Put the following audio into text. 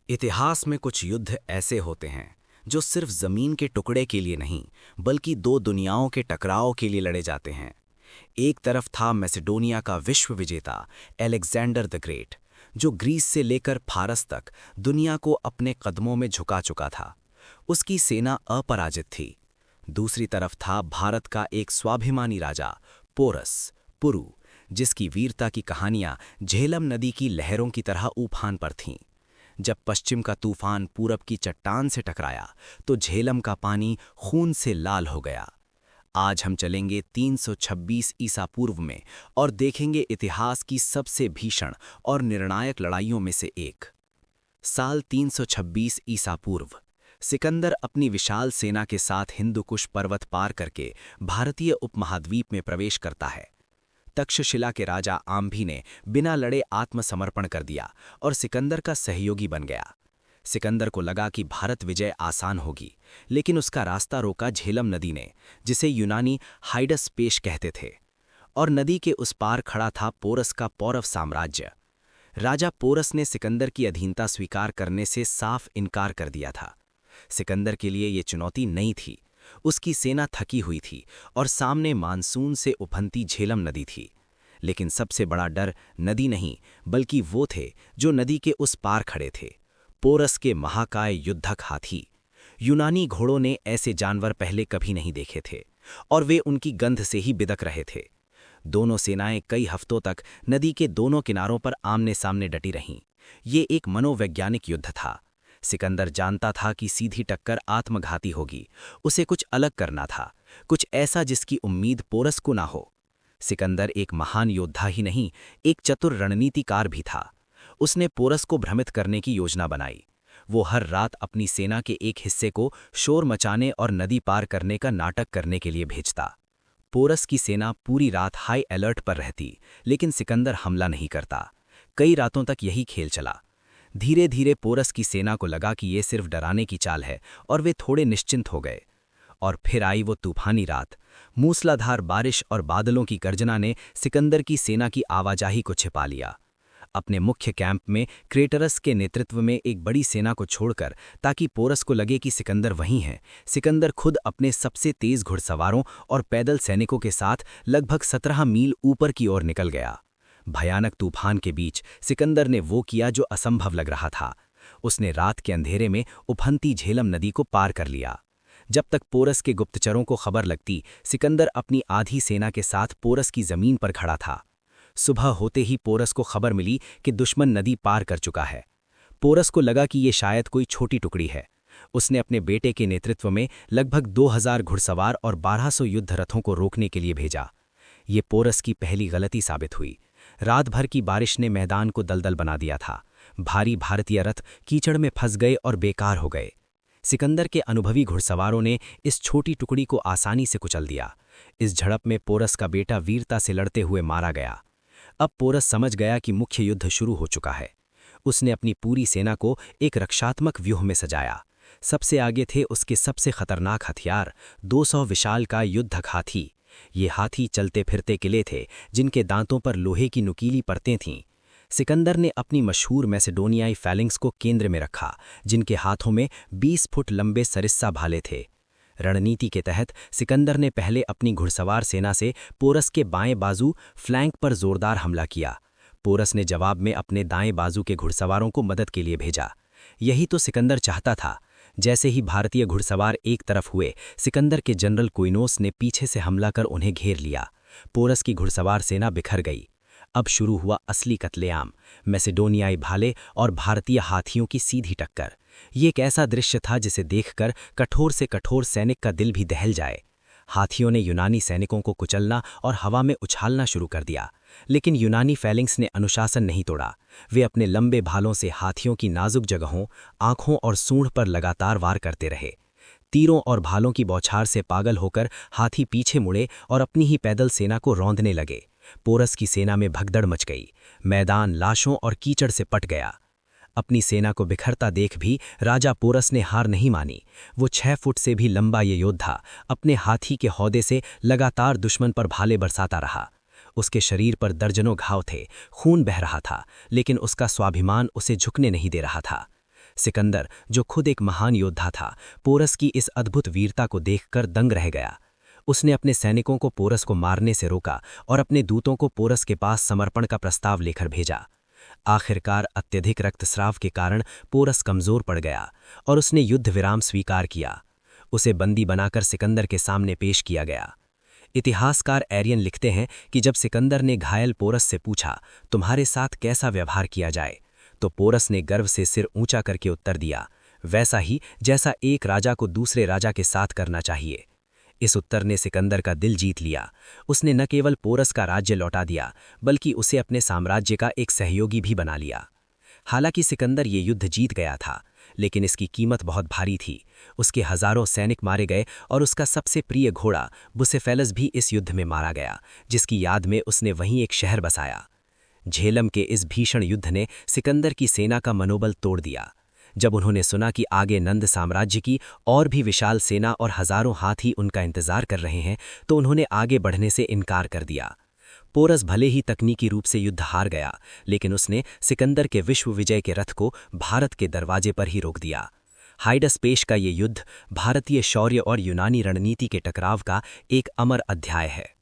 इतिहास में कुछ युद्ध ऐसे होते हैं जो सिर्फ जमीन के टुकड़े के लिए नहीं बल्कि दो दुनियाओं के टकराव के लिए लड़े जाते हैं। एक तरफ था मैसेडोनिया का विश्व विजेता अलेक्जेंडर द ग्रेट, जो ग्रीस से लेकर फारस तक दुनिया को अपने कदमों में झुका चुका था। उसकी सेना अपराजित थी। दूसरी तरफ था भारत का एक स्वाभिमानी राजा पोरस पुरु, जिसकी वीरता की कहानियां झेलम नदी की लहरों की तरह उफान पर थीं। जब पश्चिम का तूफान पूरब की चट्टान से टकराया तो झेलम का पानी खून से लाल हो गया। आज हम चलेंगे 326 ईसा पूर्व में और देखेंगे इतिहास की सबसे भीषण और निर्णायक लड़ाइयों में से एक। साल 326 ईसा पूर्व सिकंदर अपनी विशाल सेना के साथ हिंदुकुश पर्वत पार करके भारतीय उपमहाद्वीप में प्रवेश करता है। तक्षशिला के राजा आम्भी ने बिना लड़े आत्मसमर्पण कर दिया और सिकंदर का सहयोगी बन गया। सिकंदर को लगा कि भारत विजय आसान होगी, लेकिन उसका रास्ता रोका झेलम नदी ने, जिसे यूनानी हाइडस पेश कहते थे। और नदी के उस पार खड़ा था पोरस का पौरव साम्राज्य। राजा पोरस ने सिकंदर की अधीनता स्वीकार करने से साफ इनकार कर दिया था। सिकंदर के लिए ये चुनौती नई थी। उसकी सेना थकी हुई थी और सामने मानसून से उफनती झेलम नदी थी। लेकिन सबसे बड़ा डर नदी नहीं बल्कि वो थे जो नदी के उस पार खड़े थे, पोरस के महाकाय युद्धक हाथी। यूनानी घोड़ों ने ऐसे जानवर पहले कभी नहीं देखे थे और वे उनकी गंध से ही बिदक रहे थे। दोनों सेनाएं कई हफ्तों तक नदी के दोनों किनारों पर आमने सामने डटी रहीं। ये एक मनोवैज्ञानिक युद्ध था। सिकंदर जानता था कि सीधी टक्कर आत्मघाती होगी। उसे कुछ अलग करना था, कुछ ऐसा जिसकी उम्मीद पोरस को ना हो। सिकंदर एक महान योद्धा ही नहीं, एक चतुर रणनीतिकार भी था। उसने पोरस को भ्रमित करने की योजना बनाई। वो हर रात अपनी सेना के एक हिस्से को शोर मचाने और नदी पार करने का नाटक करने के लिए भेजता। पोरस की सेना पूरी रात हाई अलर्ट पर रहती, लेकिन सिकंदर हमला नहीं करता। कई रातों तक यही खेल चला। धीरे धीरे पोरस की सेना को लगा कि ये सिर्फ डराने की चाल है और वे थोड़े निश्चिंत हो गए। और फिर आई वो तूफानी रात। मूसलाधार बारिश और बादलों की गर्जना ने सिकंदर की सेना की आवाजाही को छिपा लिया। अपने मुख्य कैंप में क्रेटरस के नेतृत्व में एक बड़ी सेना को छोड़कर, ताकि पोरस को लगे कि सिकंदर वहीं है, सिकंदर खुद अपने सबसे तेज घुड़सवारों और पैदल सैनिकों के साथ लगभग 17 मील ऊपर की ओर निकल गया। भयानक तूफान के बीच सिकंदर ने वो किया जो असंभव लग रहा था। उसने रात के अंधेरे में उफनती झेलम नदी को पार कर लिया। जब तक पोरस के गुप्तचरों को खबर लगती, सिकंदर अपनी आधी सेना के साथ पोरस की जमीन पर खड़ा था। सुबह होते ही पोरस को खबर मिली कि दुश्मन नदी पार कर चुका है। पोरस को लगा कि ये शायद कोई छोटी टुकड़ी है। उसने अपने बेटे के नेतृत्व में लगभग 2000 घुड़सवार और 1200 युद्ध रथों को रोकने के लिए भेजा। ये पोरस की पहली गलती साबित हुई। रात भर की बारिश ने मैदान को दलदल बना दिया था। भारी भारतीय रथ कीचड़ में फंस गए और बेकार हो गए। सिकंदर के अनुभवी घुड़सवारों ने इस छोटी टुकड़ी को आसानी से कुचल दिया। इस झड़प में पोरस का बेटा वीरता से लड़ते हुए मारा गया। अब पोरस समझ गया कि मुख्य युद्ध शुरू हो चुका है। उसने अपनी पूरी सेना को एक रक्षात्मक व्यूह में सजाया। सबसे आगे थे उसके सबसे खतरनाक हथियार, 200 विशालकाय युद्धक हाथी। ये हाथी चलते फिरते किले थे, जिनके दांतों पर लोहे की नुकीली परतें थीं। सिकंदर ने अपनी मशहूर मैसेडोनियाई फैलिंग्स को केंद्र में रखा, जिनके हाथों में 20 फुट लंबे सरिस्सा भाले थे। रणनीति के तहत सिकंदर ने पहले अपनी घुड़सवार सेना से पोरस के बाएं बाजू फ्लैंक पर जोरदार हमला किया। पोरस ने जवाब में अपने दाएं बाजू के घुड़सवारों को मदद के लिए भेजा। यही तो सिकंदर चाहता था। जैसे ही भारतीय घुड़सवार एक तरफ हुए, सिकंदर के जनरल कोइनोस ने पीछे से हमला कर उन्हें घेर लिया। पोरस की घुड़सवार सेना बिखर गई। अब शुरू हुआ असली कत्लेआम, मैसेडोनियाई भाले और भारतीय हाथियों की सीधी टक्कर। ये एक ऐसा दृश्य था जिसे देखकर कठोर से कठोर सैनिक का दिल भी दहल जाए। हाथियों ने यूनानी सैनिकों को कुचलना और हवा में उछालना शुरू कर दिया, लेकिन यूनानी फैलिंग्स ने अनुशासन नहीं तोड़ा। वे अपने लंबे भालों से हाथियों की नाजुक जगहों, आंखों और सूंड पर लगातार वार करते रहे। तीरों और भालों की बौछार से पागल होकर हाथी पीछे मुड़े और अपनी ही पैदल सेना को रौंदने लगे। पोरस की सेना में भगदड़ मच गई। मैदान लाशों और कीचड़ से पट गया। अपनी सेना को बिखरता देख भी राजा पोरस ने हार नहीं मानी। वो 6 फुट से भी लंबा ये योद्धा अपने हाथी के हौदे से लगातार दुश्मन पर भाले बरसाता रहा। उसके शरीर पर दर्जनों घाव थे, खून बह रहा था, लेकिन उसका स्वाभिमान उसे झुकने नहीं दे रहा था। सिकंदर, जो खुद एक महान योद्धा था, पोरस की इस अद्भुत वीरता को देखकर दंग रह गया। उसने अपने सैनिकों को पोरस को मारने से रोका और अपने दूतों को पोरस के पास समर्पण का प्रस्ताव लेकर भेजा। आखिरकार अत्यधिक रक्तस्राव के कारण पोरस कमजोर पड़ गया और उसने युद्ध विराम स्वीकार किया। उसे बंदी बनाकर सिकंदर के सामने पेश किया गया। इतिहासकार एरियन लिखते हैं कि जब सिकंदर ने घायल पोरस से पूछा, तुम्हारे साथ कैसा व्यवहार किया जाए, तो पोरस ने गर्व से सिर ऊंचा करके उत्तर दिया, वैसा ही जैसा एक राजा को दूसरे राजा के साथ करना चाहिए। इस उत्तर ने सिकंदर का दिल जीत लिया। उसने न केवल पोरस का राज्य लौटा दिया, बल्कि उसे अपने साम्राज्य का एक सहयोगी भी बना लिया। हालांकि सिकंदर ये युद्ध जीत गया था, लेकिन इसकी कीमत बहुत भारी थी। उसके हजारों सैनिक मारे गए और उसका सबसे प्रिय घोड़ा बुसेफेलस भी इस युद्ध में मारा गया, जिसकी याद में उसने वहीं एक शहर बसाया। झेलम के इस भीषण युद्ध ने सिकंदर की सेना का मनोबल तोड़ दिया। जब उन्होंने सुना कि आगे नंद साम्राज्य की और भी विशाल सेना और हजारों हाथी उनका इंतजार कर रहे हैं, तो उन्होंने आगे बढ़ने से इनकार कर दिया। पोरस भले ही तकनीकी रूप से युद्ध हार गया, लेकिन उसने सिकंदर के विश्व विजय के रथ को भारत के दरवाजे पर ही रोक दिया। हाइडस्पेश का ये युद्ध भारतीय शौर्य और यूनानी रणनीति के टकराव का एक अमर अध्याय है।